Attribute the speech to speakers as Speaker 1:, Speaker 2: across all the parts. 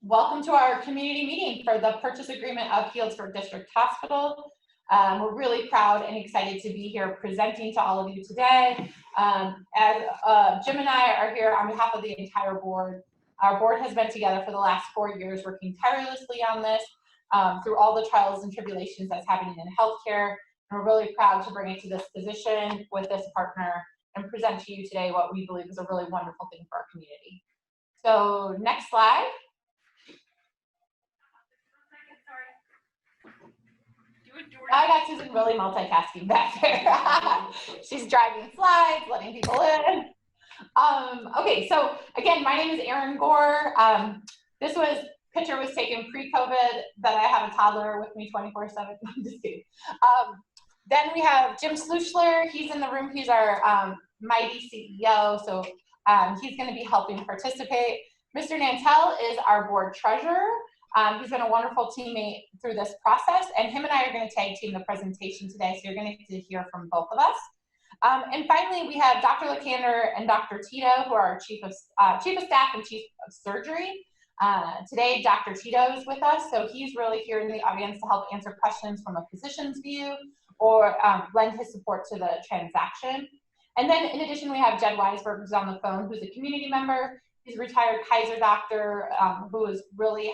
Speaker 1: Welcome to our community meeting for the purchase agreement of Healdsburg District Hospital. We're really proud and excited to be here presenting to all of you today. Jim and I are here on behalf of the entire board. Our board has been together for the last 4 years working tirelessly on this through all the trials and tribulations that's happening in healthcare. And we're really proud to bring it to this position with this partner and present to you today what we believe is a really wonderful thing for our community. So next slide. I got Susan really multitasking back there. She's driving slides, letting people in. Okay, so again, my name is Erin Gore. This picture was taken pre-COVID that I have a toddler with me 24/7. I'm just kidding. Then we have Jim Slushler. He's in the room. He's our mighty CEO, so he's going to be helping participate. Mr. Nantel is our board treasurer. He's been a wonderful teammate through this process, and him and I are going to tag team the presentation today, so you're going to get to hear from both of us. And finally, we have Dr. Lakander and Dr. Tito, who are our Chief of Staff and Chief of Surgery. Today, Dr. Tito is with us, so he's really here in the audience to help answer questions from a physician's view or lend his support to the transaction. And then in addition, we have Jed Weisberg, who's on the phone, who's a community member. He's a retired Kaiser doctor who is really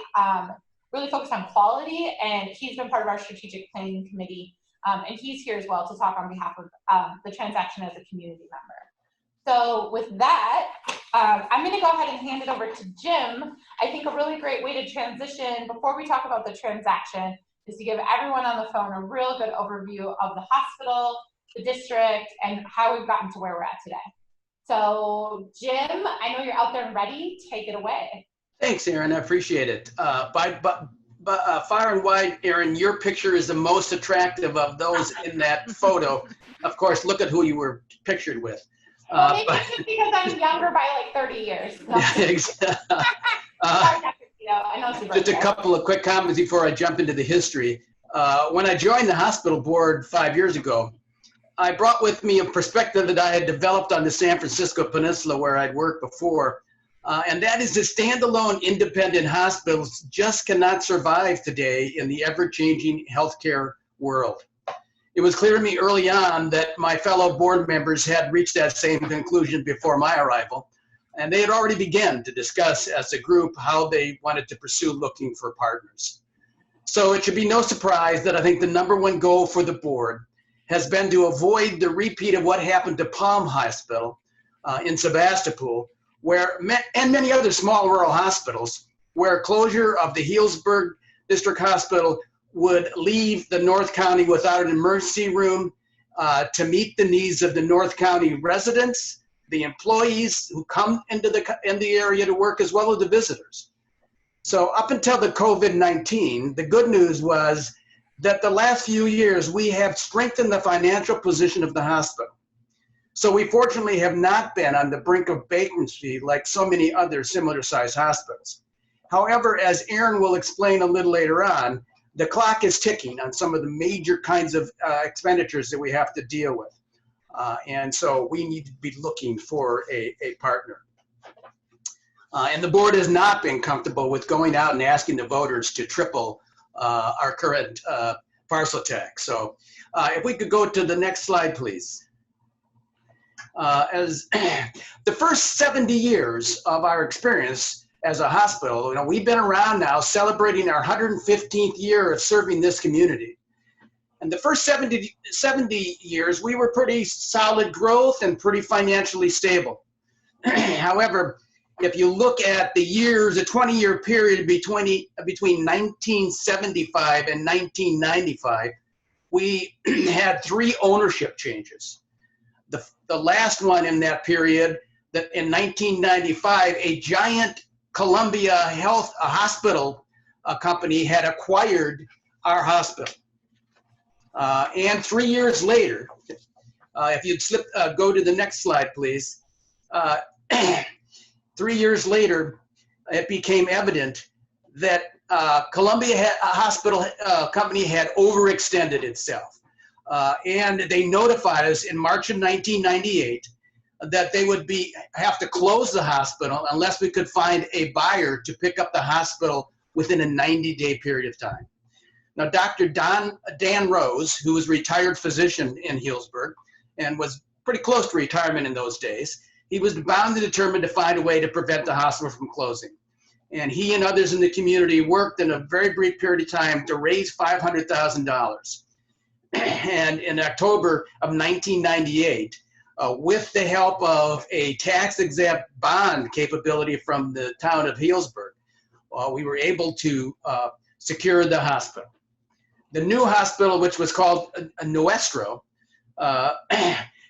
Speaker 1: focused on quality, and he's been part of our strategic planning committee. And he's here as well to talk on behalf of the transaction as a community member. So with that, I'm going to go ahead and hand it over to Jim. I think a really great way to transition before we talk about the transaction is to give everyone on the phone a real good overview of the hospital, the district, and how we've gotten to where we're at today. So Jim, I know you're out there and ready. Take it away.
Speaker 2: Thanks, Erin. I appreciate it. Far and wide, Erin, your picture is the most attractive of those in that photo. Of course, look at who you were pictured with.
Speaker 1: Well, maybe it's just because I'm younger by like 30 years. So.
Speaker 2: Yeah, exactly. Just a couple of quick comments before I jump into the history. When I joined the hospital board 5 years ago, I brought with me a perspective that I had developed on the San Francisco Peninsula where I'd worked before. And that is that standalone independent hospitals just cannot survive today in the ever-changing healthcare world. It was clear to me early on that my fellow board members had reached that same conclusion before my arrival. And they had already begun to discuss as a group how they wanted to pursue looking for partners. So it should be no surprise that I think the #1 goal for the board has been to avoid the repeat of what happened to Palm Hospital in Sebastopol, and many other small rural hospitals, where closure of the Healdsburg District Hospital would leave the North County without an emergency room to meet the needs of the North County residents, the employees who come in the area to work, as well as the visitors. So up until the COVID-19, the good news was that the last few years we have strengthened the financial position of the hospital. So we fortunately have not been on the brink of bankruptcy like so many other similar sized hospitals. However, as Erin will explain a little later on, the clock is ticking on some of the major kinds of expenditures that we have to deal with. And so we need to be looking for a partner. And the board has not been comfortable with going out and asking the voters to triple our current parcel tax. So if we could go to the next slide, please. As the first 70 years of our experience as a hospital, we've been around now celebrating our 115th year of serving this community. And the first 70 years, we were pretty solid growth and pretty financially stable. However, if you look at the years, a 20-year period between 1975 and 1995, we had 3 ownership changes. The last one in that period, that in 1995, a giant Columbia hospital company had acquired our hospital. And 3 years later, if you'd go to the next slide, please. 3 years later, it became evident that Columbia Hospital Company had overextended itself. And they notified us in March of 1998 that they would have to close the hospital unless we could find a buyer to pick up the hospital within a 90-day period of time. Now, Dr. Dan Rose, who was a retired physician in Healdsburg and was pretty close to retirement in those days, he was bound and determined to find a way to prevent the hospital from closing. And he and others in the community worked in a very brief period of time to raise $500,000. And in October of 1998, with the help of a tax-exempt bond capability from the town of Healdsburg, we were able to secure the hospital. The new hospital, which was called Nuestro,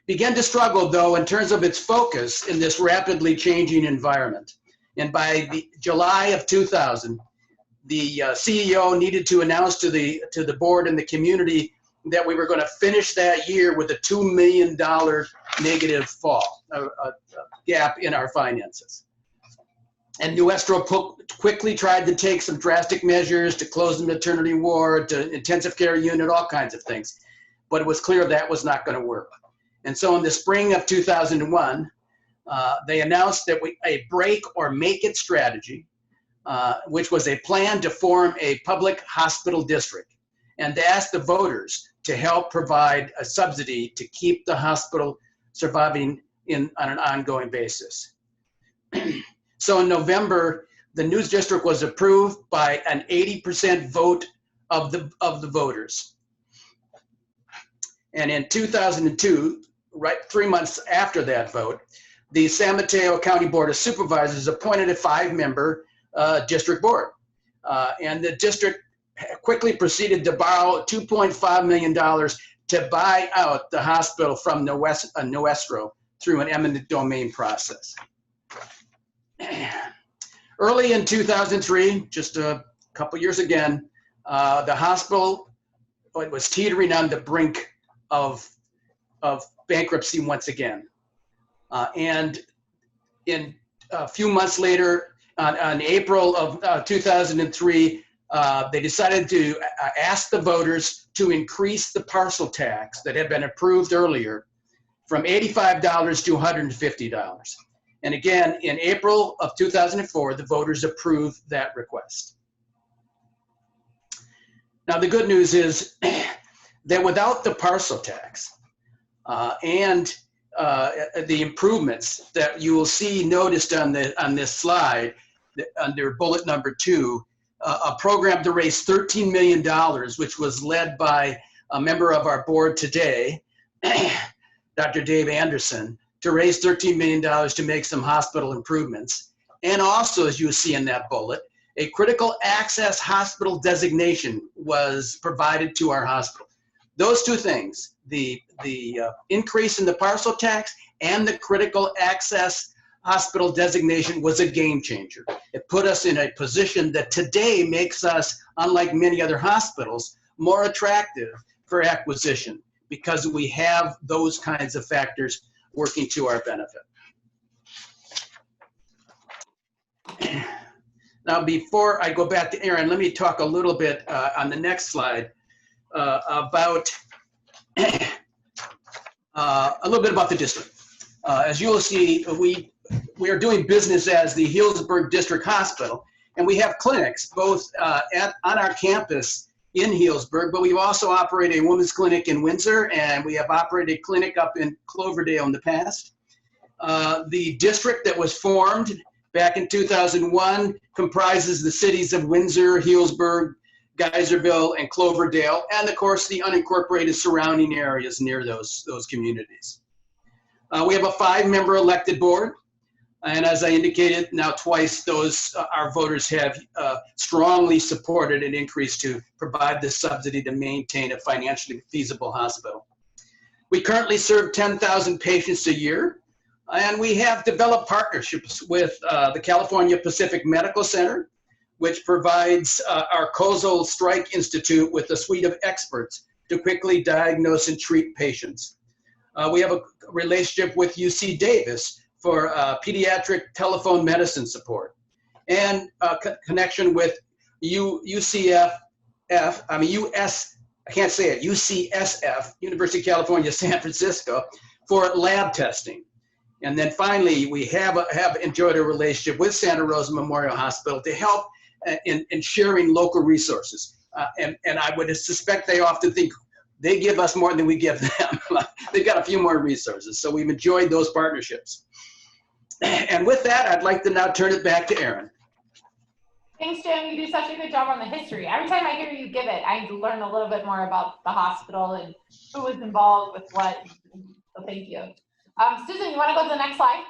Speaker 2: began to struggle, though, in terms of its focus in this rapidly changing environment. And by July of 2000, the CEO needed to announce to the board and the community that we were going to finish that year with a $2 million negative fall, a gap in our finances. And Nuestro quickly tried to take some drastic measures to close the maternity ward, to intensive care unit, all kinds of things. But it was clear that was not going to work. And so in the spring of 2001, they announced that a break or make it strategy, which was a plan to form a public hospital district and to ask the voters to help provide a subsidy to keep the hospital surviving on an ongoing basis. So in November, the news district was approved by an 80% vote of the voters. And in 2002, right 3 months after that vote, the San Mateo County Board of Supervisors appointed a 5-member district board. And the district quickly proceeded to borrow $2.5 million to buy out the hospital from Nuestro through an eminent domain process. Early in 2003, just a couple years again, the hospital was teetering on the brink of bankruptcy once again. And in a few months later, on April of 2003, they decided to ask the voters to increase the parcel tax that had been approved earlier from $85 to $150. And again, in April of 2004, the voters approved that request. Now, the good news is that without the parcel tax and the improvements that you will see noticed on this slide under bullet number 2, a program to raise $13 million, which was led by a member of our board today, Dr. Dave Anderson, to raise $13 million to make some hospital improvements. And also, as you see in that bullet, a critical access hospital designation was provided to our hospital. Those two things, the increase in the parcel tax and the critical access hospital designation, was a game changer. It put us in a position that today makes us, unlike many other hospitals, more attractive for acquisition because we have those kinds of factors working to our benefit. Now, before I go back to Aaron, let me talk a little bit on the next slide about a little bit about the district. As you will see, we are doing business as the Healdsburg District Hospital, and we have clinics both on our campus in Healdsburg, but we've also operated a women's clinic in Windsor, and we have operated a clinic up in Cloverdale in the past. The district that was formed back in 2001 comprises the cities of Windsor, Healdsburg, Geyserville, and Cloverdale, and of course the unincorporated surrounding areas near those communities. We have a 5-member elected board, and as I indicated now twice, our voters have strongly supported an increase to provide the subsidy to maintain a financially feasible hospital. We currently serve 10,000 patients a year, and we have developed partnerships with the California Pacific Medical Center, which provides our Kozol Strike Institute with a suite of experts to quickly diagnose and treat patients. We have a relationship with UC Davis for pediatric telephone medicine support, and a connection with UCSF, University of California, San Francisco, for lab testing. And then finally, we have enjoyed a relationship with Santa Rosa Memorial Hospital to help in sharing local resources. And I would suspect they often think they give us more than we give them. They've got a few more resources. So we've enjoyed those partnerships. And with that, I'd like to now turn it back to Erin.
Speaker 1: Thanks, Jim. You do such a good job on the history. Every time I hear you give it, I learn a little bit more about the hospital and who was involved with what. So thank you. Susan, you want to go to the next slide?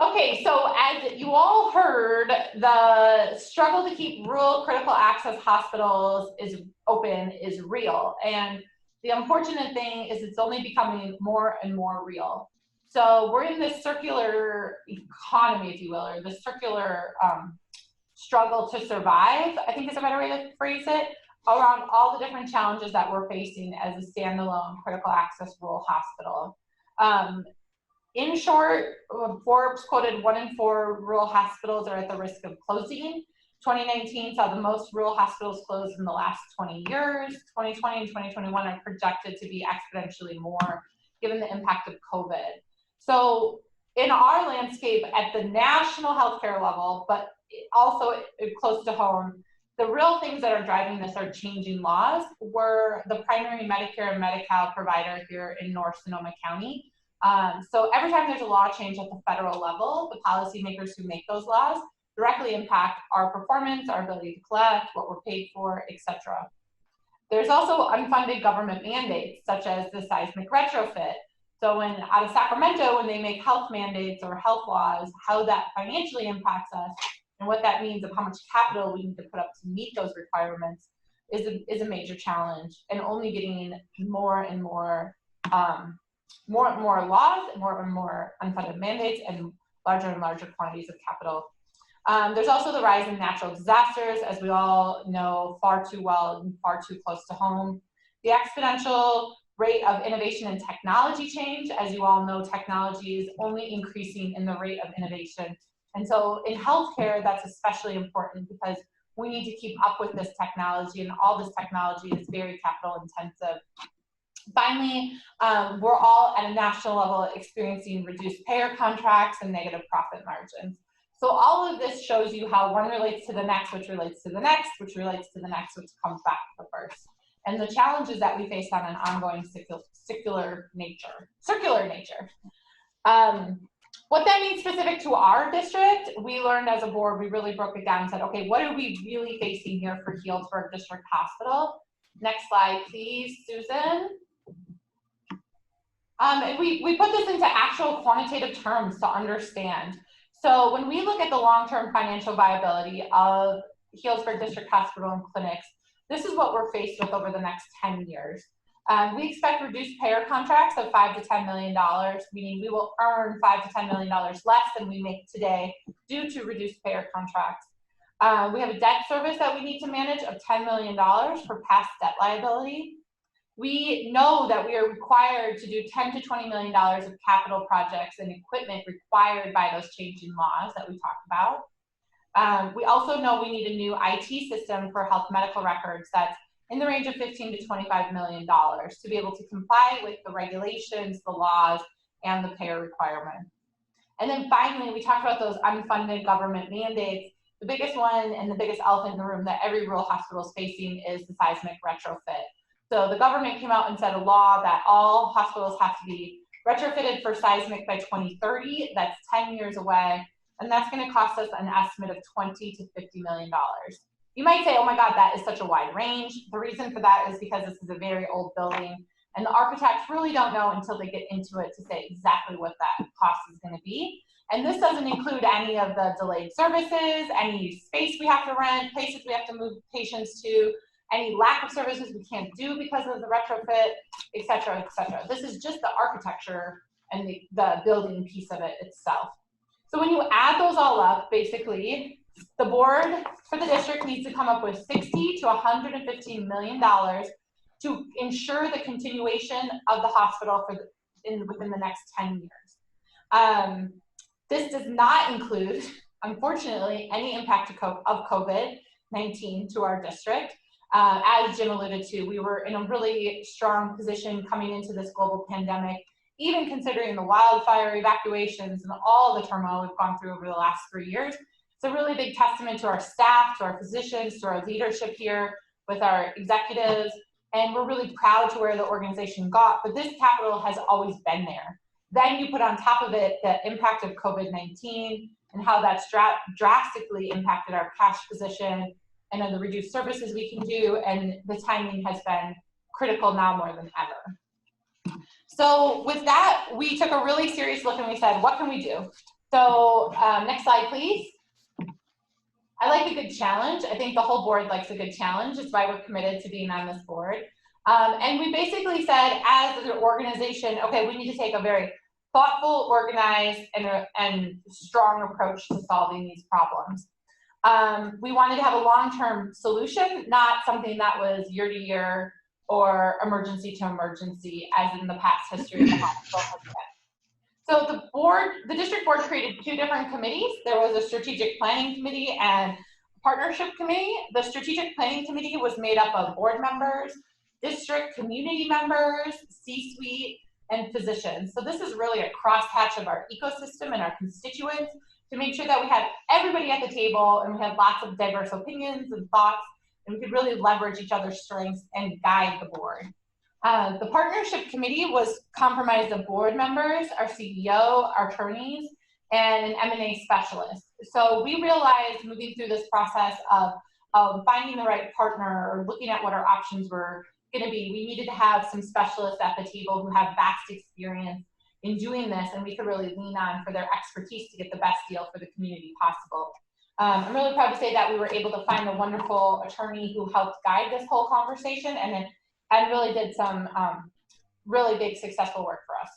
Speaker 1: Okay, so as you all heard, the struggle to keep rural critical access hospitals open is real. And the unfortunate thing is it's only becoming more and more real. So we're in this circular economy, if you will, or the circular struggle to survive, I think is a better way to phrase it, around all the different challenges that we're facing as a standalone critical access rural hospital. In short, Forbes quoted 1 in 4 rural hospitals are at the risk of closing. 2019 saw the most rural hospitals close in the last 20 years. 2020 and 2021 are projected to be exponentially more given the impact of COVID. So in our landscape at the national healthcare level, but also close to home, the real things that are driving this are changing laws. We're the primary Medicare and Medi-Cal provider here in North Sonoma County. So every time there's a law change at the federal level, the policymakers who make those laws directly impact our performance, our ability to collect, what we're paid for, etc. There's also unfunded government mandates, such as the seismic retrofit. So out of Sacramento, when they make health mandates or health laws, how that financially impacts us and what that means of how much capital we need to put up to meet those requirements is a major challenge, and only getting more and more laws, more and more unfunded mandates, and larger quantities of capital. There's also the rise in natural disasters, as we all know far too well and far too close to home. The exponential rate of innovation and technology change, as you all know, technology is only increasing in the rate of innovation. And so in healthcare, that's especially important because we need to keep up with this technology, and all this technology is very capital intensive. Finally, we're all at a national level experiencing reduced payer contracts and negative profit margins. So all of this shows you how one relates to the next, which relates to the next, which relates to the next, which comes back to the first. And the challenges that we face on an ongoing circular nature. What that means specific to our district, we learned as a board, we really broke it down and said, okay, what are we really facing here for Healdsburg District Hospital? Next slide, please, Susan. And we put this into actual quantitative terms to understand. So when we look at the long-term financial viability of Healdsburg District Hospital and clinics, this is what we're faced with over the next 10 years. We expect reduced payer contracts of $5 to $10 million, meaning we will earn $5 to $10 million less than we make today due to reduced payer contracts. We have a debt service that we need to manage of $10 million for past debt liability. We know that we are required to do $10 to $20 million of capital projects and equipment required by those changing laws that we talked about. We also know we need a new IT system for health medical records that's in the range of $15 to $25 million to be able to comply with the regulations, the laws, and the payer requirements. And then finally, we talked about those unfunded government mandates. The biggest one and the biggest elephant in the room that every rural hospital is facing is the seismic retrofit. So the government came out and said a law that all hospitals have to be retrofitted for seismic by 2030. That's 10 years away. And that's going to cost us an estimate of $20 to $50 million. You might say, oh my God, that is such a wide range. The reason for that is because this is a very old building, and the architects really don't know until they get into it to say exactly what that cost is going to be. And this doesn't include any of the delayed services, any space we have to rent, places we have to move patients to, any lack of services we can't do because of the retrofit, et cetera, et cetera. This is just the architecture and the building piece of it itself. So when you add those all up, basically, the board for the district needs to come up with $60 to $115 million to ensure the continuation of the hospital within the next 10 years. This does not include, unfortunately, any impact of COVID-19 to our district. As Jim alluded to, we were in a really strong position coming into this global pandemic even considering the wildfire evacuations and all the turmoil we've gone through over the last 3 years. It's a really big testament to our staff, to our physicians, to our leadership here with our executives, and we're really proud to where the organization got, but this capital has always been there. Then you put on top of it the impact of COVID-19 and how that's drastically impacted our cash position and then the reduced services we can do, and the timing has been critical now more than ever. So with that, we took a really serious look and we said, what can we do? So next slide, please. I like a good challenge. I think the whole board likes a good challenge. It's why we're committed to being on this board. And we basically said, as an organization, okay, we need to take a very thoughtful, organized, and strong approach to solving these problems. We wanted to have a long-term solution, not something that was year to year or emergency to emergency, as in the past history of the hospital has been. So the district board created 2 different committees. There was a strategic planning committee and a partnership committee. The strategic planning committee was made up of board members, district community members, C-suite, and physicians. So this is really a crosshatch of our ecosystem and our constituents to make sure that we had everybody at the table and we had lots of diverse opinions and thoughts, and we could really leverage each other's strengths and guide the board. The partnership committee was comprised of board members, our CEO, our attorneys, and an M&A specialist. So we realized moving through this process of finding the right partner or looking at what our options were going to be, we needed to have some specialists at the table who have vast experience in doing this, and we could really lean on for their expertise to get the best deal for the community possible. I'm really proud to say that we were able to find a wonderful attorney who helped guide this whole conversation and really did some really big successful work for us.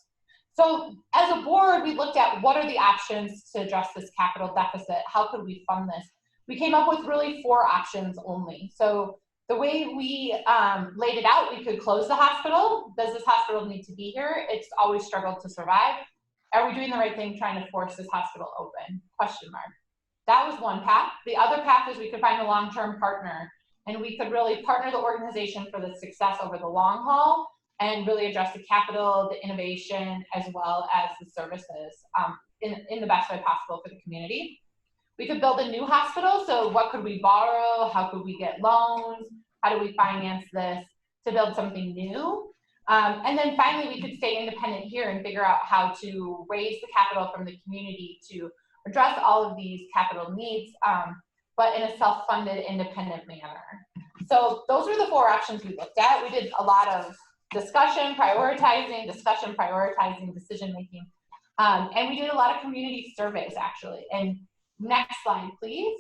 Speaker 1: So as a board, we looked at what are the options to address this capital deficit? How could we fund this? We came up with really 4 options only. So the way we laid it out, we could close the hospital. Does this hospital need to be here? It's always struggled to survive. Are we doing the right thing trying to force this hospital open? Question mark. That was one path. The other path is we could find a long-term partner, and we could really partner the organization for the success over the long haul and really address the capital, the innovation, as well as the services in the best way possible for the community. We could build a new hospital. So what could we borrow? How could we get loans? How do we finance this to build something new? And then finally, we could stay independent here and figure out how to raise the capital from the community to address all of these capital needs, but in a self-funded, independent manner. So those were the 4 options we looked at. We did a lot of discussion, prioritizing, decision-making. And we did a lot of community surveys, actually. And next slide, please.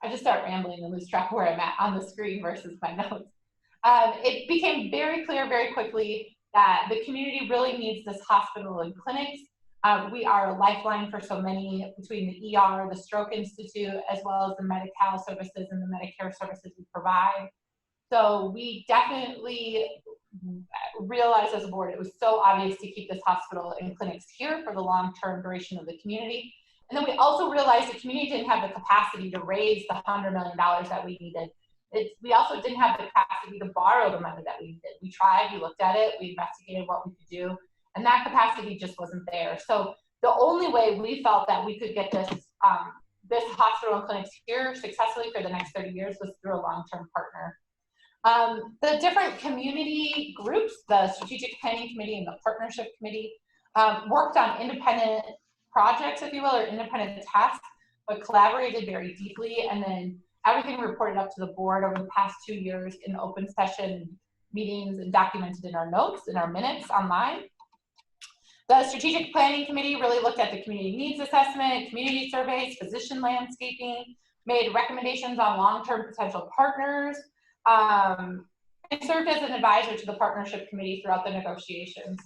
Speaker 1: I just start rambling and lose track of where I'm at on the screen versus my notes. It became very clear very quickly that the community really needs this hospital and clinics. We are a lifeline for so many between the ER, the Stroke Institute, as well as the Medi-Cal services and the Medicare services we provide. So we definitely realized as a board it was so obvious to keep this hospital and clinics here for the long-term duration of the community. And then we also realized the community didn't have the capacity to raise the $100 million that we needed. We also didn't have the capacity to borrow the money that we needed. We tried, we looked at it, we investigated what we could do, and that capacity just wasn't there. So the only way we felt that we could get this hospital and clinics here successfully for the next 30 years was through a long-term partner. The different community groups, the Strategic Planning Committee and the Partnership Committee, worked on independent projects, if you will, or independent tasks, but collaborated very deeply, and then everything reported up to the board over the past 2 years in open session meetings and documented in our notes, in our minutes online. The Strategic Planning Committee really looked at the community needs assessment, community surveys, physician landscaping, made recommendations on long-term potential partners, and served as an advisor to the Partnership Committee throughout the negotiations.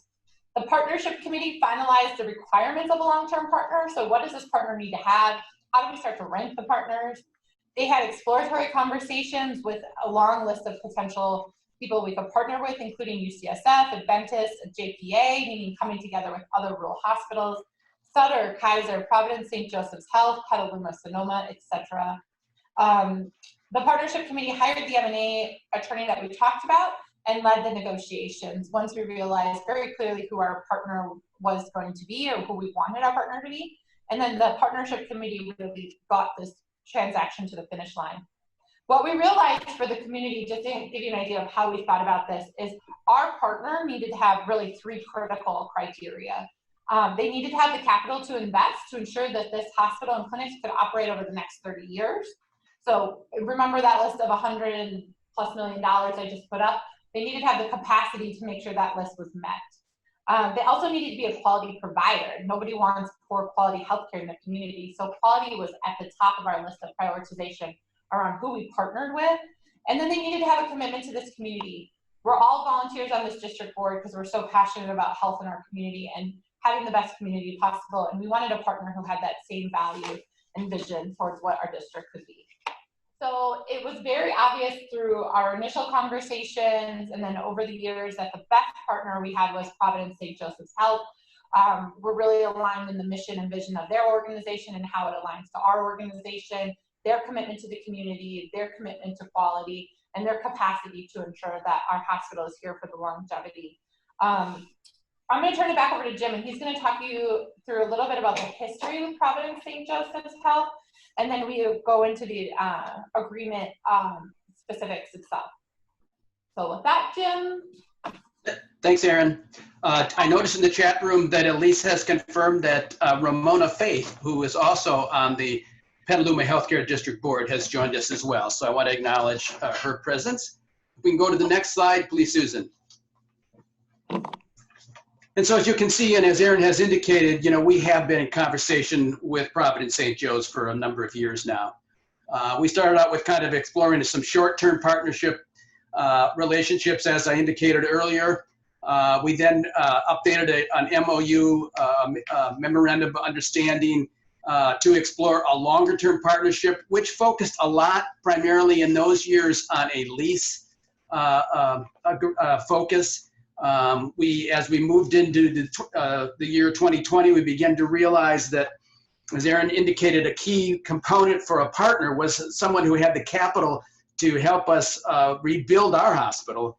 Speaker 1: The Partnership Committee finalized the requirements of a long-term partner. So what does this partner need to have? How do we start to rank the partners? They had exploratory conversations with a long list of potential people we could partner with, including UCSF, Adventist, JPA, meaning coming together with other rural hospitals, Sutter, Kaiser, Providence, St. Joseph's Health, Petaluma, Sonoma, etc. The Partnership Committee hired the M&A attorney that we talked about, and led the negotiations once we realized very clearly who our partner was going to be or who we wanted our partner to be. And then the partnership committee really got this transaction to the finish line. What we realized for the community, just to give you an idea of how we thought about this, is our partner needed to have really 3 critical criteria. They needed to have the capital to invest to ensure that this hospital and clinics could operate over the next 30 years. So remember that list of $100+ million I just put up? They needed to have the capacity to make sure that list was met. They also needed to be a quality provider. Nobody wants poor quality healthcare in the community. So quality was at the top of our list of prioritization around who we partnered with. And then they needed to have a commitment to this community. We're all volunteers on this district board because we're so passionate about health in our community and having the best community possible. And we wanted a partner who had that same value and vision towards what our district could be. So it was very obvious through our initial conversations and then over the years that the best partner we had was Providence St. Joseph's Health. We're really aligned in the mission and vision of their organization and how it aligns to our organization, their commitment to the community, their commitment to quality, and their capacity to ensure that our hospital is here for the longevity. I'm going to turn it back over to Jim, and he's going to talk you through a little bit about the history with Providence St. Joseph's Health, and then we go into the agreement specifics itself. So with that, Jim.
Speaker 2: Thanks, Erin. I noticed in the chat room that Elise has confirmed that Ramona Faith, who is also on the Petaluma Healthcare District Board, has joined us as well. So I want to acknowledge her presence. If we can go to the next slide, please, Susan. And so as you can see, and as Erin has indicated, you know, we have been in conversation with Providence St. Joe's for a number of years now. We started out with kind of exploring some short-term partnership relationships, as I indicated earlier. We then updated an MOU, Memorandum of Understanding, to explore a longer-term partnership, which focused a lot primarily in those years on a lease focus. As we moved into the year 2020, we began to realize that, as Erin indicated, a key component for a partner was someone who had the capital to help us rebuild our hospital.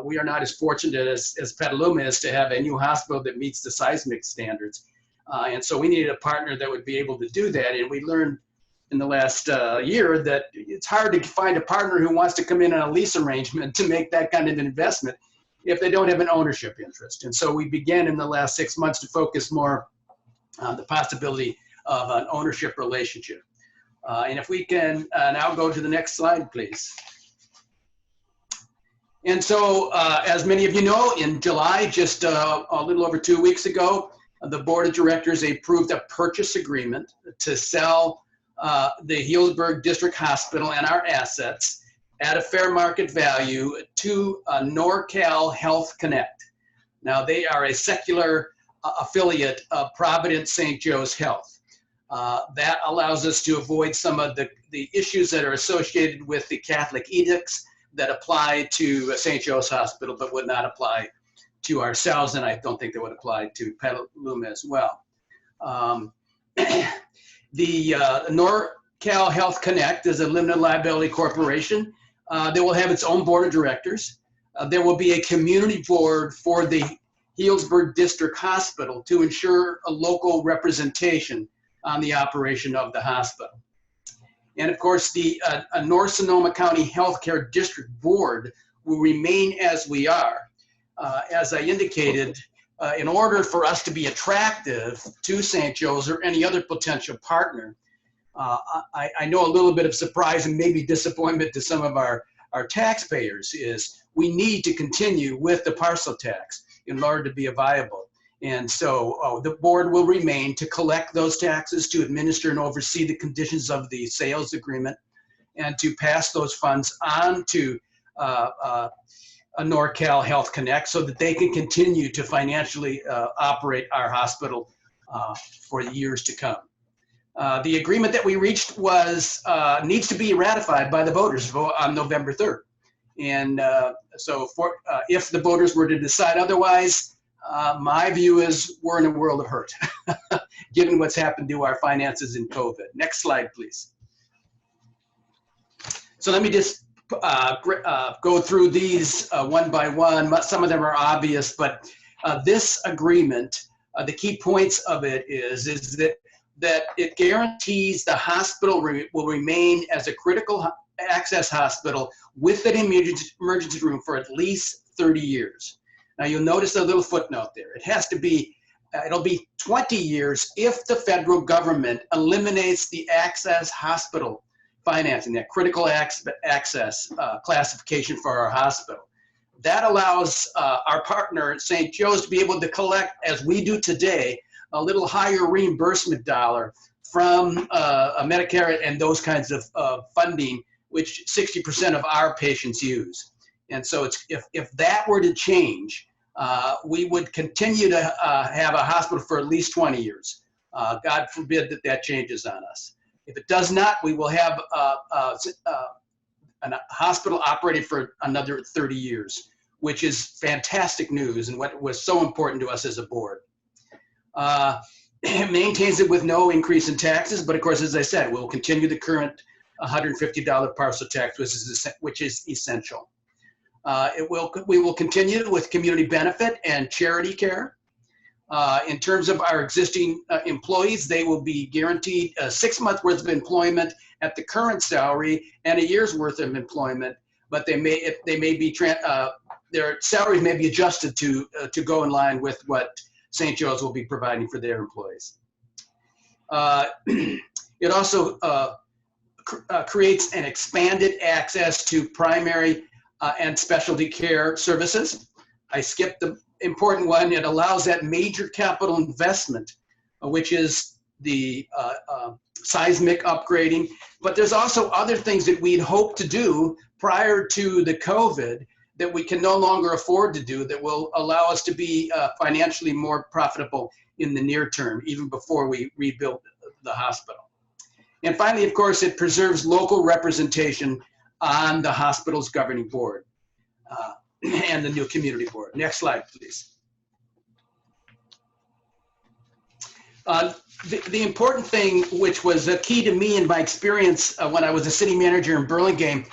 Speaker 2: We are not as fortunate as Petaluma is to have a new hospital that meets the seismic standards. And so we needed a partner that would be able to do that. And we learned in the last year that it's hard to find a partner who wants to come in on a lease arrangement to make that kind of investment if they don't have an ownership interest. And so we began in the last 6 months to focus more on the possibility of an ownership relationship. And if we can now go to the next slide, please. And so, as many of you know, in July, just a little over 2 weeks ago, the board of directors approved a purchase agreement to sell the Healdsburg District Hospital and our assets at a fair market value to NorCal Health Connect. Now, they are a secular affiliate of Providence St. Joe's Health. That allows us to avoid some of the issues that are associated with the Catholic edicts that apply to St. Joe's Hospital, but would not apply to ourselves, and I don't think they would apply to Petaluma as well. The NorCal Health Connect is a limited liability corporation. They will have its own board of directors. There will be a community board for the Healdsburg District Hospital to ensure a local representation on the operation of the hospital. And of course, the North Sonoma County Healthcare District Board will remain as we are. As I indicated, in order for us to be attractive to St. Joe's or any other potential partner, I know a little bit of surprise and maybe disappointment to some of our taxpayers is we need to continue with the parcel tax in order to be viable. And so the board will remain to collect those taxes, to administer and oversee the conditions of the sales agreement, and to pass those funds on to a NorCal Health Connect so that they can continue to financially operate our hospital for the years to come. The agreement that we reached needs to be ratified by the voters on November 3rd. And so if the voters were to decide otherwise, my view is we're in a world of hurt, given what's happened to our finances in COVID. Next slide, please. So let me just go through these one by one. Some of them are obvious, but this agreement, the key points of it is that it guarantees the hospital will remain as a critical access hospital with an emergency room for at least 30 years. Now you'll notice a little footnote there. It has to be, it'll be 20 years if the federal government eliminates the access hospital financing, that critical access classification for our hospital. That allows our partner, St. Joe's, to be able to collect, as we do today, a little higher reimbursement dollar from Medicare and those kinds of funding, which 60% of our patients use. And so it's, if that were to change, we would continue to have a hospital for at least 20 years. God forbid that that changes on us. If it does not, we will have a hospital operated for another 30 years, which is fantastic news and what was so important to us as a board. It maintains it with no increase in taxes, but of course, as I said, we'll continue the current $150 parcel tax, which is essential. We will continue with community benefit and charity care. In terms of our existing employees, they will be guaranteed 6 months worth of employment at the current salary and a year's worth of employment, but their salaries may be adjusted to go in line with what St. Joe's will be providing for their employees. It also creates an expanded access to primary and specialty care services. I skipped the important one. It allows that major capital investment, which is the seismic upgrading. But there's also other things that we'd hoped to do prior to the COVID that we can no longer afford to do that will allow us to be financially more profitable in the near term, even before we rebuild the hospital. And finally, of course, it preserves local representation on the hospital's governing board and the new community board. Next slide, please. The important thing, which was key to me in my experience when I was a city manager in Burlingame,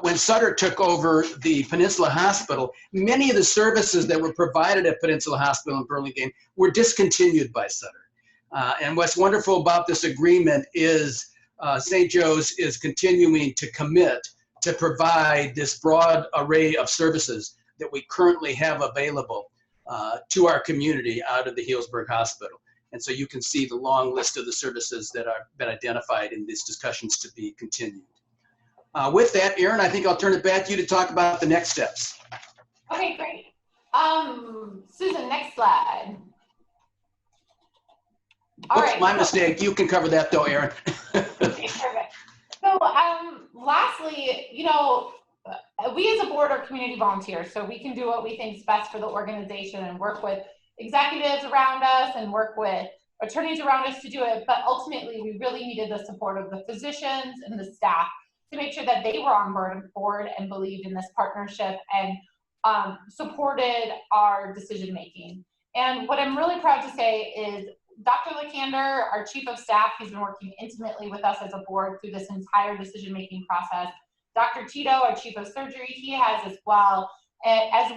Speaker 2: when Sutter took over the Peninsula Hospital, many of the services that were provided at Peninsula Hospital in Burlingame were discontinued by Sutter. And what's wonderful about this agreement is St. Joe's is continuing to commit to provide this broad array of services that we currently have available to our community out of the Healdsburg Hospital. And so you can see the long list of the services that have been identified in these discussions to be continued. With that, Erin, I think I'll turn it back to you to talk about the next steps.
Speaker 1: Okay, great. Susan, next slide. All right.
Speaker 2: My mistake. You can cover that though, Erin.
Speaker 1: Okay, perfect. So lastly, you know, we as a board are community volunteers, so we can do what we think is best for the organization and work with executives around us and work with attorneys around us to do it. But ultimately, we really needed the support of the physicians and the staff to make sure that they were on board and believed in this partnership and supported our decision making. And what I'm really proud to say is Dr. Lakander, our chief of staff, he's been working intimately with us as a board through this entire decision-making process. Dr. Tito, our chief of surgery, he has as well as,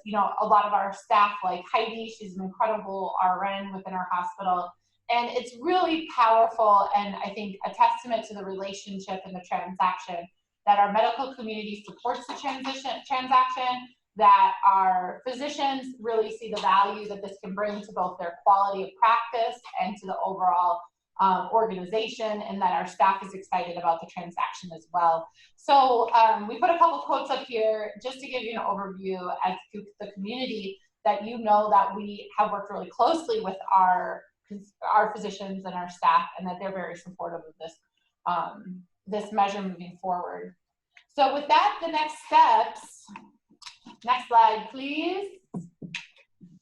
Speaker 1: you know, a lot of our staff like Heidi, she's an incredible RN within our hospital. And it's really powerful and I think a testament to the relationship and the transaction that our medical community supports the transaction, that our physicians really see the value that this can bring to both their quality of practice and to the overall organization, and that our staff is excited about the transaction as well. So we put a couple quotes up here just to give you an overview as to the community, that you know that we have worked really closely with our physicians and our staff, and that they're very supportive of this, this measure moving forward. So with that, the next steps, next slide, please.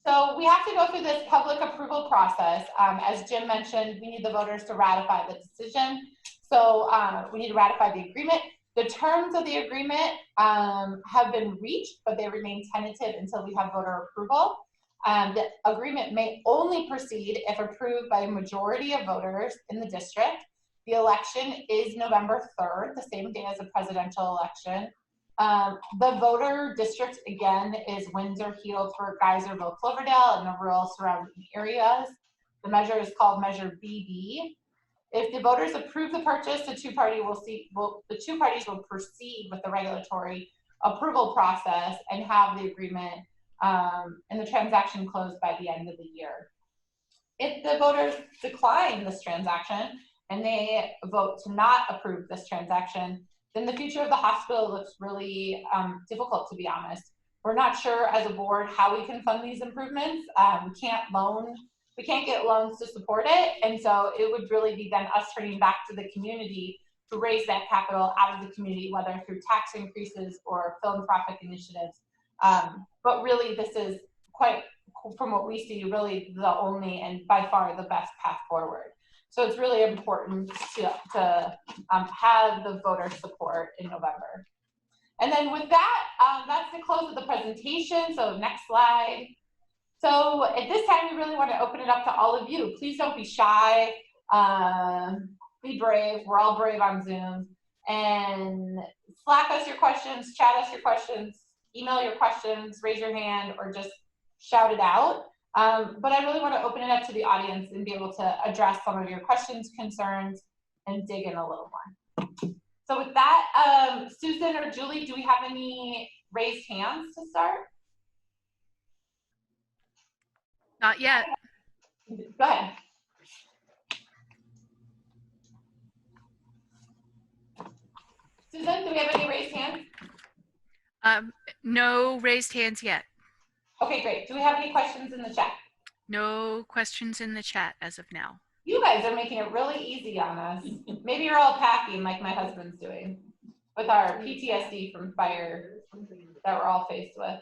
Speaker 1: So we have to go through this public approval process. As Jim mentioned, we need the voters to ratify the decision. So we need to ratify the agreement. The terms of the agreement have been reached, but they remain tentative until we have voter approval. The agreement may only proceed if approved by a majority of voters in the district. The election is November 3rd, the same day as the presidential election. The voter district, again, is Windsor, Healdsburg, Geyserville, Cloverdale, and the rural surrounding areas. The measure is called Measure BB. If the voters approve the purchase, the two parties will proceed with the regulatory approval process and have the agreement and the transaction closed by the end of the year. If the voters decline this transaction and they vote to not approve this transaction, then the future of the hospital looks really difficult, to be honest. We're not sure as a board how we can fund these improvements. We can't get loans to support it. And so it would really be then us turning back to the community to raise that capital out of the community, whether through tax increases or philanthropic initiatives. But really, this is quite, from what we see, really the only and by far the best path forward. So it's really important to have the voter support in November. And then with that, that's the close of the presentation. So next slide. So at this time, we really want to open it up to all of you. Please don't be shy. Be brave. We're all brave on Zoom. And Slack us your questions, chat us your questions, email your questions, raise your hand, or just shout it out. But I really want to open it up to the audience and be able to address some of your questions, concerns, and dig in a little more. So with that, Susan or Julie, do we have any raised hands to start?
Speaker 3: Not yet.
Speaker 1: Go ahead. Susan, do we have any raised hands?
Speaker 3: No raised hands yet.
Speaker 1: Okay, great. Do we have any questions in the chat?
Speaker 3: No questions in the chat as of now.
Speaker 1: You guys are making it really easy on us. Maybe you're all packing like my husband's doing with our PTSD from fire that we're all faced with.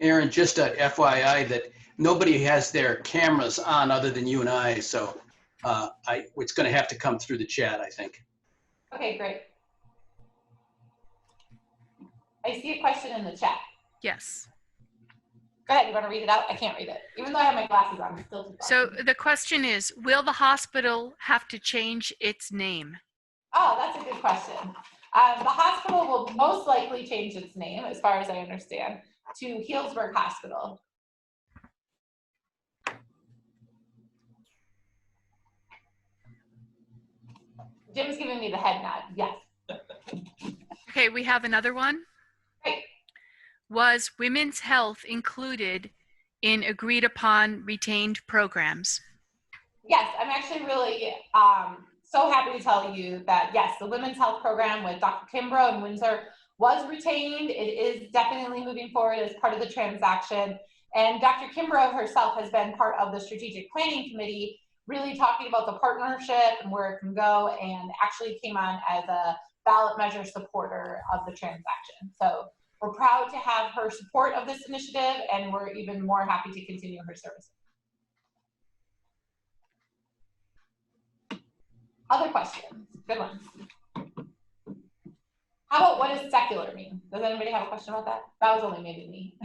Speaker 2: Aaron, just a FYI that nobody has their cameras on other than you and I, so it's going to have to come through the chat, I think.
Speaker 1: Okay, great. I see a question in the chat.
Speaker 3: Yes.
Speaker 1: Go ahead, you want to read it out? I can't read it. Even though I have my glasses on, I'm still too far.
Speaker 3: So the question is, will the hospital have to change its name?
Speaker 1: Oh, that's a good question. The hospital will most likely change its name, as far as I understand, to Healdsburg Hospital. Jim's giving me the head nod, yes.
Speaker 3: Okay, we have another one.
Speaker 1: Great.
Speaker 3: Was women's health included in agreed upon retained programs?
Speaker 1: Yes, I'm actually really so happy to tell you that, yes, the women's health program with Dr. Kimbrough in Windsor was retained. It is definitely moving forward as part of the transaction. And Dr. Kimbrough herself has been part of the strategic planning committee, really talking about the partnership and where it can go, and actually came on as a ballot measure supporter of the transaction. So we're proud to have her support of this initiative, and we're even more happy to continue her services. Other questions? Good ones. How about what does secular mean? Does anybody have a question about that? That was only maybe me.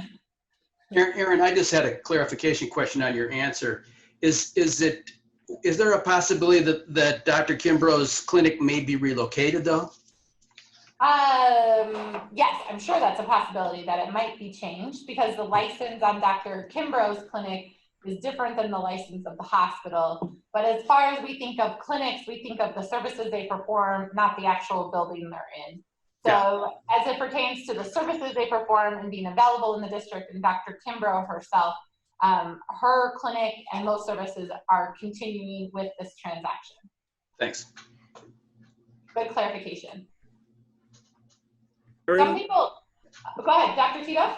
Speaker 2: Aaron, I just had a clarification question on your answer. Is there a possibility that Dr. Kimbrough's clinic may be relocated though?
Speaker 1: Yes, I'm sure that's a possibility that it might be changed, because the license on Dr. Kimbrough's clinic is different than the license of the hospital. But as far as we think of clinics, we think of the services they perform, not the actual building they're in. So as it pertains to the services they perform and being available in the district, and Dr. Kimbrough herself, her clinic and most services are continuing with this transaction.
Speaker 2: Thanks.
Speaker 1: Good clarification.
Speaker 4: Very,
Speaker 1: Some people, go ahead, Dr. Tito.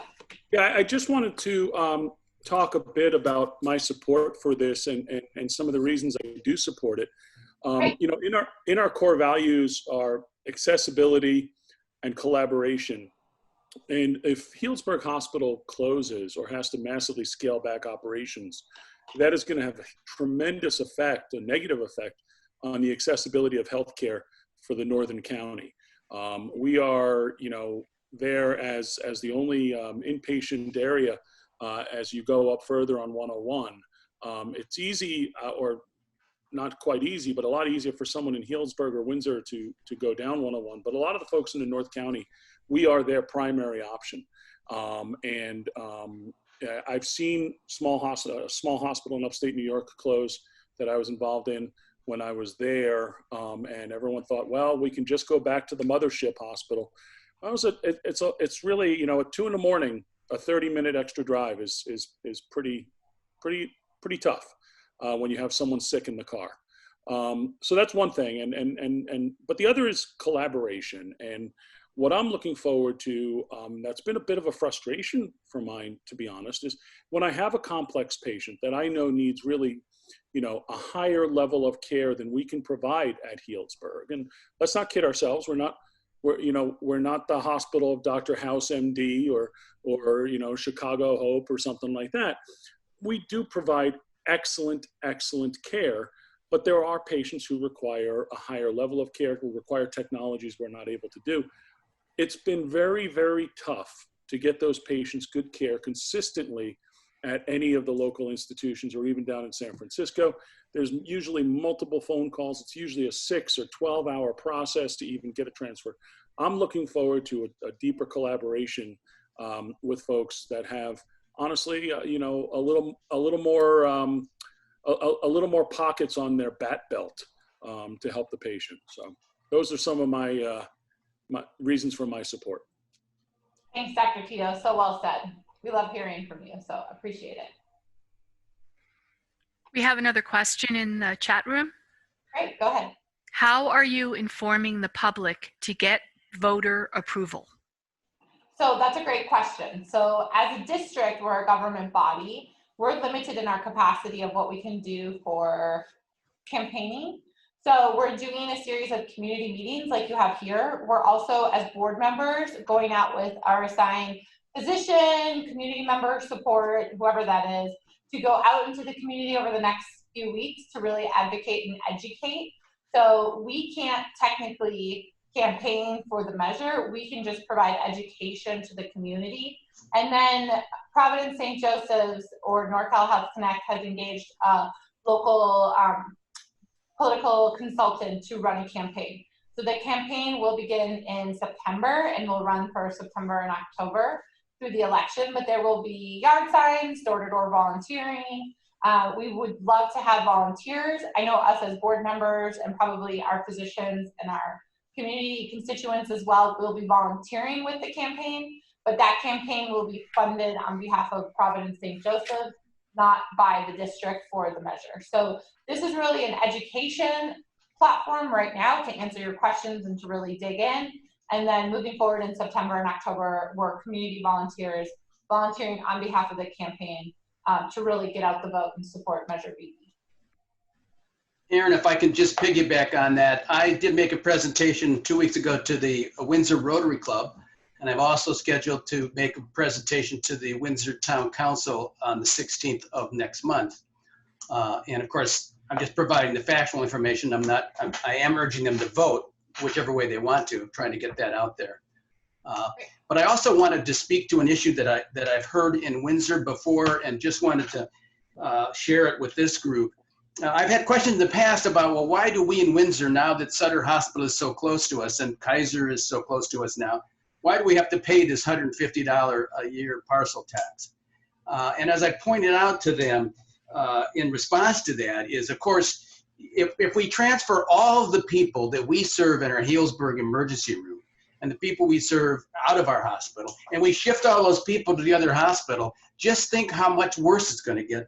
Speaker 4: yeah, I just wanted to talk a bit about my support for this and some of the reasons I do support it. You know, in our core values are accessibility and collaboration. And if Healdsburg Hospital closes or has to massively scale back operations, that is going to have a tremendous effect, a negative effect, on the accessibility of healthcare for the Northern County. We are, you know, there as the only inpatient area as you go up further on 101. It's easy, or not quite easy, but a lot easier for someone in Healdsburg or Windsor to go down 101. But a lot of the folks in the North County, we are their primary option. I've seen a small hospital in upstate New York close that I was involved in when I was there, and everyone thought, well, we can just go back to the mothership hospital. It's really, you know, at 2 a.m, a 30-minute extra drive is pretty tough when you have someone sick in the car. So that's one thing, but the other is collaboration. And what I'm looking forward to, that's been a bit of a frustration for mine, to be honest, is when I have a complex patient that I know needs really, you know, a higher level of care than we can provide at Healdsburg. And let's not kid ourselves. We're not the hospital of Dr. House MD or, you know, Chicago Hope or something like that. We do provide excellent care, but there are patients who require a higher level of care, who require technologies we're not able to do. It's been very, very tough to get those patients good care consistently at any of the local institutions or even down in San Francisco. There's usually multiple phone calls. It's usually a 6 or 12-hour process to even get a transfer. I'm looking forward to a deeper collaboration with folks that have, honestly, you know, a little more pockets on their bat belt to help the patient. So those are some of my reasons for my support.
Speaker 1: Thanks, Dr. Tito. So well said. We love hearing from you, so appreciate it.
Speaker 3: We have another question in the chat room.
Speaker 1: Great, go ahead.
Speaker 3: How are you informing the public to get voter approval?
Speaker 1: So that's a great question. So as a district, we're a government body. We're limited in our capacity of what we can do for campaigning. So we're doing a series of community meetings like you have here. We're also, as board members, going out with our assigned physician, community member support, whoever that is, to go out into the community over the next few weeks to really advocate and educate. So we can't technically campaign for the measure. We can just provide education to the community. And then Providence St. Joseph's or NorCal Health Connect has engaged a local political consultant to run a campaign. So the campaign will begin in September and will run for September and October through the election, but there will be yard signs, door-to-door volunteering. We would love to have volunteers. I know us as board members and probably our physicians and our community constituents as well will be volunteering with the campaign, but that campaign will be funded on behalf of Providence St. Joseph, not by the district for the measure. So this is really an education platform right now to answer your questions and to really dig in. And then moving forward in September and October, we're community volunteers volunteering on behalf of the campaign to really get out the vote and support Measure BB.
Speaker 2: Aaron, if I can just piggyback on that, I did make a presentation 2 weeks ago to the Windsor Rotary Club, and I've also scheduled to make a presentation to the Windsor Town Council on the 16th of next month. And of course, I'm just providing the factual information. I am urging them to vote whichever way they want to, trying to get that out there. But I also wanted to speak to an issue that I've heard in Windsor before and just wanted to share it with this group. I've had questions in the past about, well, why do we in Windsor, now that Sutter Hospital is so close to us and Kaiser is so close to us now, why do we have to pay this $150 a year parcel tax? And as I pointed out to them in response to that is, of course, if we transfer all of the people that we serve in our Healdsburg emergency room and the people we serve out of our hospital, and we shift all those people to the other hospital, just think how much worse it's going to get.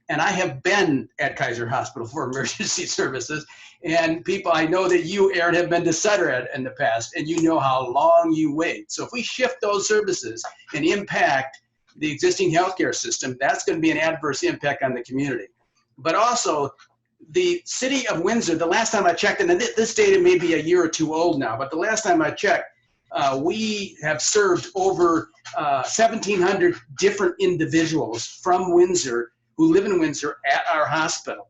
Speaker 2: And I have been at Kaiser Hospital for emergency services, and people, I know that you, Aaron, have been to Sutter in the past, and you know how long you wait. So if we shift those services and impact the existing healthcare system, that's going to be an adverse impact on the community. But also, the city of Windsor, the last time I checked, and this data may be a year or two old now, but the last time I checked, we have served over 1,700 different individuals from Windsor who live in Windsor at our hospital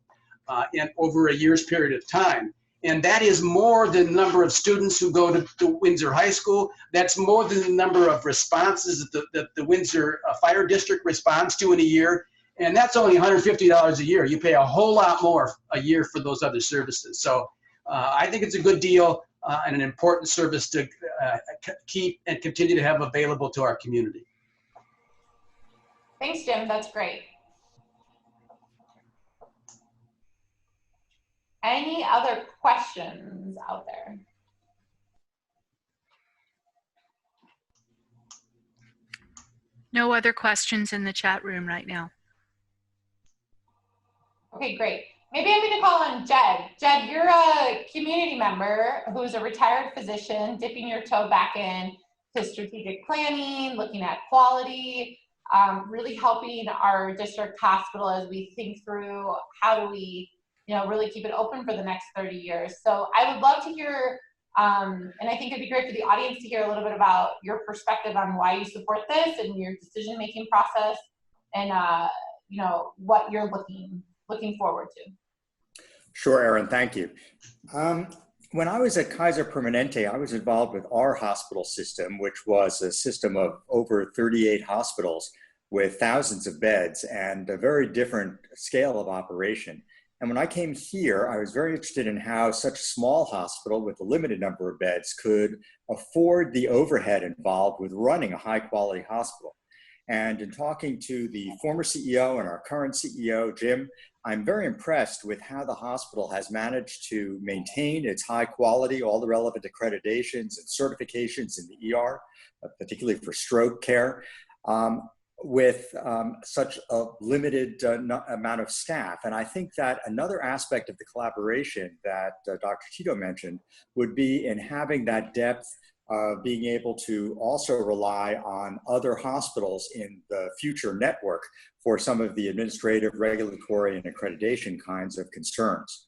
Speaker 2: in over a year's period of time. And that is more than the number of students who go to Windsor High School. That's more than the number of responses that the Windsor Fire District responds to in a year. And that's only $150 a year. You pay a whole lot more a year for those other services. So I think it's a good deal and an important service to keep and continue to have available to our community.
Speaker 1: Thanks, Jim. That's great. Any other questions out there?
Speaker 3: No other questions in the chat room right now.
Speaker 1: Okay, great. Maybe I'm going to call on Jed. Jed, you're a community member who's a retired physician, dipping your toe back in to strategic planning, looking at quality, really helping our district hospital as we think through how do we, really keep it open for the next 30 years. So I would love to hear, and I think it'd be great for the audience to hear a little bit about your perspective on why you support this and your decision-making process, and what you're looking forward to.
Speaker 5: Sure, Erin, thank you. When I was at Kaiser Permanente, I was involved with our hospital system, which was a system of over 38 hospitals with thousands of beds and a very different scale of operation. And when I came here, I was very interested in how such a small hospital with a limited number of beds could afford the overhead involved with running a high quality hospital. And in talking to the former CEO and our current CEO, Jim, I'm very impressed with how the hospital has managed to maintain its high quality, all the relevant accreditations and certifications in the ER, particularly for stroke care, with such a limited amount of staff. And I think that another aspect of the collaboration that Dr. Tito mentioned would be in having that depth of being able to also rely on other hospitals in the future network for some of the administrative, regulatory, and accreditation kinds of concerns.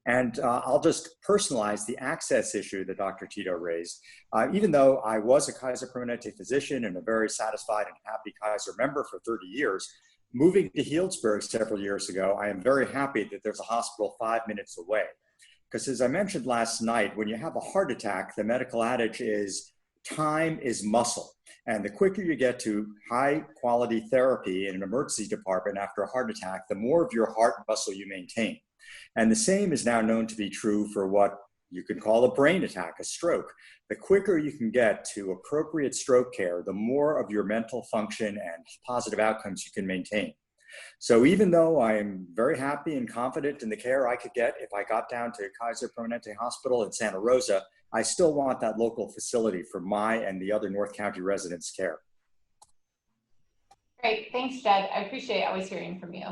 Speaker 5: And I'll just personalize the access issue that Dr. Tito raised. Even though I was a Kaiser Permanente physician and a very satisfied and happy Kaiser member for 30 years, moving to Healdsburg several years ago, I am very happy that there's a hospital 5 minutes away. Because as I mentioned last night, when you have a heart attack, the medical adage is time is muscle. And the quicker you get to high quality therapy in an emergency department after a heart attack, the more of your heart muscle you maintain. And the same is now known to be true for what you could call a brain attack, a stroke. The quicker you can get to appropriate stroke care, the more of your mental function and positive outcomes you can maintain. So even though I am very happy and confident in the care I could get if I got down to Kaiser Permanente Hospital in Santa Rosa, I still want that local facility for my and the other North County residents' care.
Speaker 1: Great, thanks, Jed. I appreciate always hearing from you.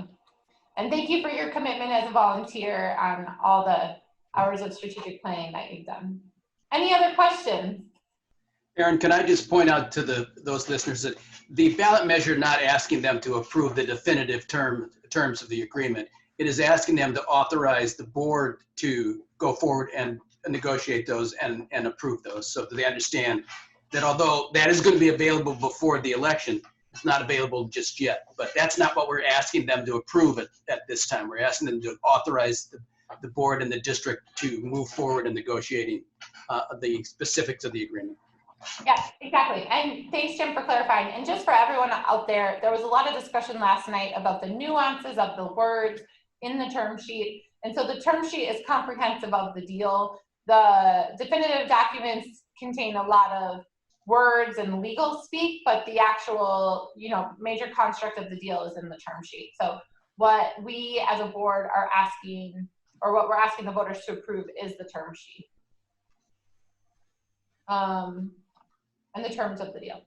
Speaker 1: And thank you for your commitment as a volunteer on all the hours of strategic planning that you've done. Any other questions?
Speaker 2: Erin, can I just point out to those listeners that the ballot measure not asking them to approve the definitive terms of the agreement. It is asking them to authorize the board to go forward and negotiate those and approve those, so that they understand that although that is going to be available before the election, it's not available just yet. But that's not what we're asking them to approve at this time. We're asking them to authorize the board and the district to move forward in negotiating the specifics of the agreement.
Speaker 1: Yeah, exactly. And thanks, Jim, for clarifying. And just for everyone out there, there was a lot of discussion last night about the nuances of the words in the term sheet. And so the term sheet is comprehensive of the deal. The definitive documents contain a lot of words and legal speak, but the actual, major construct of the deal is in the term sheet. So what we as a board are asking, or what we're asking the voters to approve, is the term sheet. And the terms of the deal.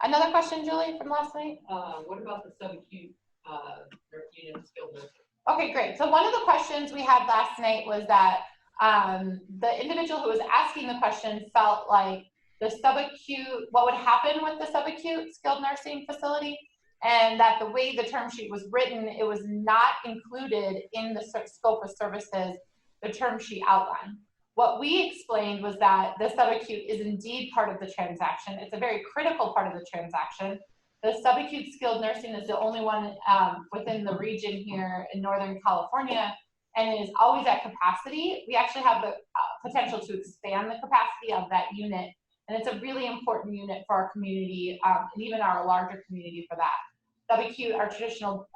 Speaker 1: Another question, Julie, from last night?
Speaker 6: What about the subacute unit skilled nursing?
Speaker 1: Okay, great. So one of the questions we had last night was that the individual who was asking the question felt like the subacute, what would happen with the subacute skilled nursing facility, and that the way the term sheet was written, it was not included in the scope of services the term sheet outlined. What we explained was that the subacute is indeed part of the transaction. It's a very critical part of the transaction. The subacute skilled nursing is the only one within the region here in Northern California, and it is always at capacity. We actually have the potential to expand the capacity of that unit, and it's a really important unit for our community, and even our larger community for that. subacute, our traditional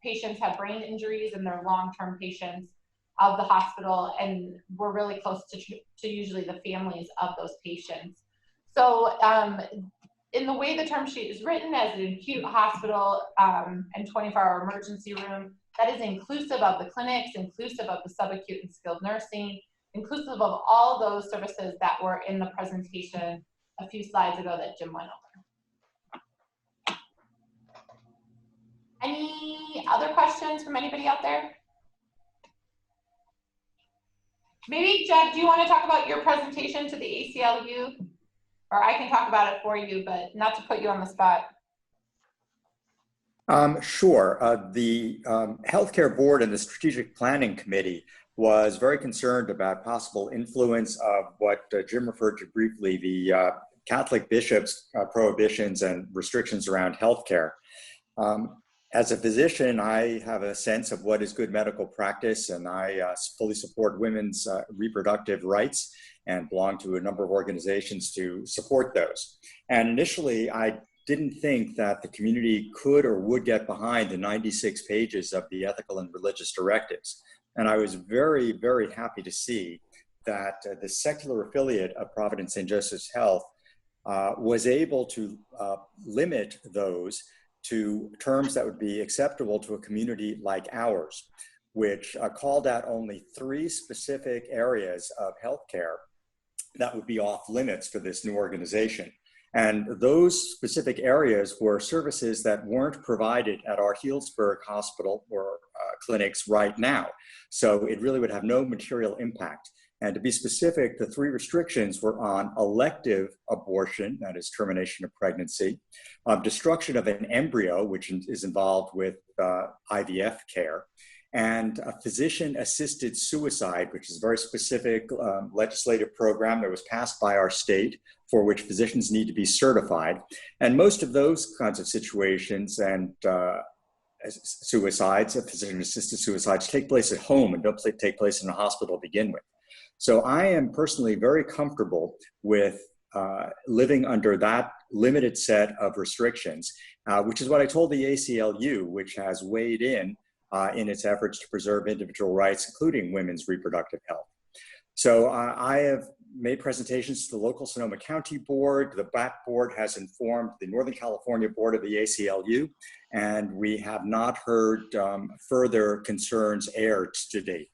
Speaker 1: patients have brain injuries and they're long-term patients of the hospital, and we're really close to usually the families of those patients. So in the way the term sheet is written as an acute hospital and 24-hour emergency room, that is inclusive of the clinics, inclusive of the subacute and skilled nursing, inclusive of all those services that were in the presentation a few slides ago that Jim went over. Any other questions from anybody out there? Maybe, Jed, do you want to talk about your presentation to the ACLU? Or I can talk about it for you, but not to put you on the spot.
Speaker 5: Sure. The Healthcare Board and the Strategic Planning Committee was very concerned about possible influence of what Jim referred to briefly, the Catholic bishops' prohibitions and restrictions around healthcare. As a physician, I have a sense of what is good medical practice, and I fully support women's reproductive rights and belong to a number of organizations to support those. And initially, I didn't think that the community could or would get behind the 96 pages of the ethical and religious directives. And I was very, very happy to see that the secular affiliate of Providence St. Joseph's Health was able to limit those to terms that would be acceptable to a community like ours, which called out only 3 specific areas of healthcare that would be off limits for this new organization. And those specific areas were services that weren't provided at our Healdsburg Hospital or clinics right now. So it really would have no material impact. And to be specific, the 3 restrictions were on elective abortion, that is termination of pregnancy, destruction of an embryo, which is involved with IVF care, and a physician-assisted suicide, which is a very specific legislative program that was passed by our state for which physicians need to be certified. And most of those kinds of situations and suicides, physician-assisted suicides, take place at home and don't take place in a hospital to begin with. So I am personally very comfortable with living under that limited set of restrictions, which is what I told the ACLU, which has weighed in its efforts to preserve individual rights, including women's reproductive health. So I have made presentations to the local Sonoma County Board. The BAT Board has informed the Northern California Board of the ACLU, and we have not heard further concerns aired to date.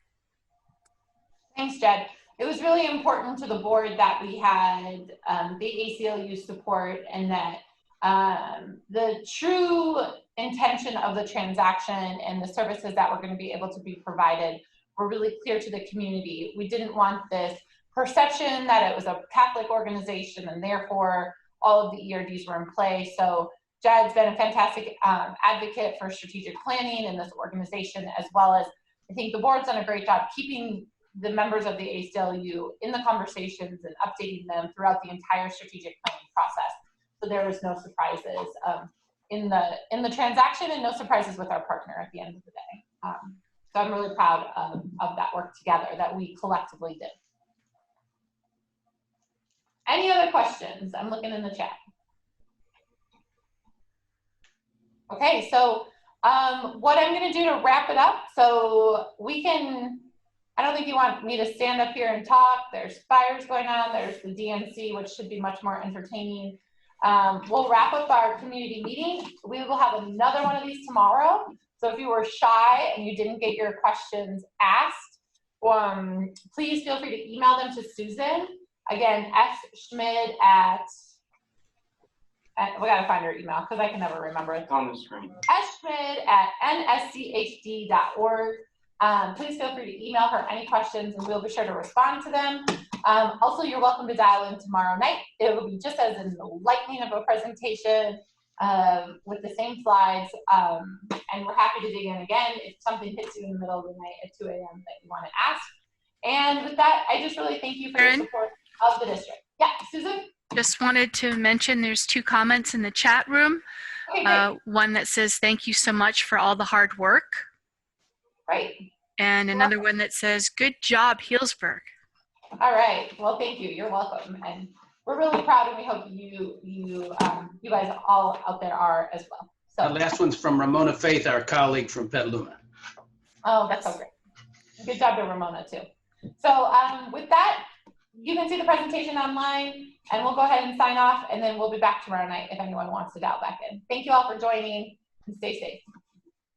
Speaker 1: Thanks, Jed. It was really important to the board that we had the ACLU support, and that the true intention of the transaction and the services that were going to be able to be provided were really clear to the community. We didn't want this perception that it was a Catholic organization and therefore all of the ERDs were in play. So Jed's been a fantastic advocate for strategic planning in this organization, as well as I think the board's done a great job keeping the members of the ACLU in the conversations and updating them throughout the entire strategic planning process. So there was no surprises in the transaction, and no surprises with our partner at the end of the day. So I'm really proud of that work together that we collectively did. Any other questions? I'm looking in the chat. Okay, so what I'm going to do to wrap it up, so we can, I don't think you want me to stand up here and talk. There's fires going on. There's the DNC, which should be much more entertaining. We'll wrap up our community meeting. We will have another one of these tomorrow. So if you were shy and you didn't get your questions asked, please feel free to email them to Susan. Again, sschmid at we gotta find her email because I can never remember it.
Speaker 7: On the screen.
Speaker 1: sschmid@nschd.org. Please feel free to email her any questions and we'll be sure to respond to them. Also, you're welcome to dial in tomorrow night. It will be just as enlightening of a presentation with the same slides. And we're happy to dig in again if something hits you in the middle of the night at 2 a.m. that you want to ask. And with that, I just really thank you for your support of the district. Yeah, Susan?
Speaker 3: Just wanted to mention there's 2 comments in the chat room.
Speaker 1: Okay,
Speaker 3: One that says, thank you so much for all the hard work.
Speaker 1: great.
Speaker 3: And another one that says, good job, Healdsburg.
Speaker 1: All right. Well, thank you. You're welcome. And we're really proud, and we hope you guys all out there are as well.
Speaker 2: The
Speaker 1: So,
Speaker 2: last one's from Ramona Faith, our colleague from Petaluma.
Speaker 1: oh, that's so great. Good job to Ramona too. So with that, you can see the presentation online, and we'll go ahead and sign off, and then we'll be back tomorrow night if anyone wants to dial back in. Thank you all for joining, and stay safe.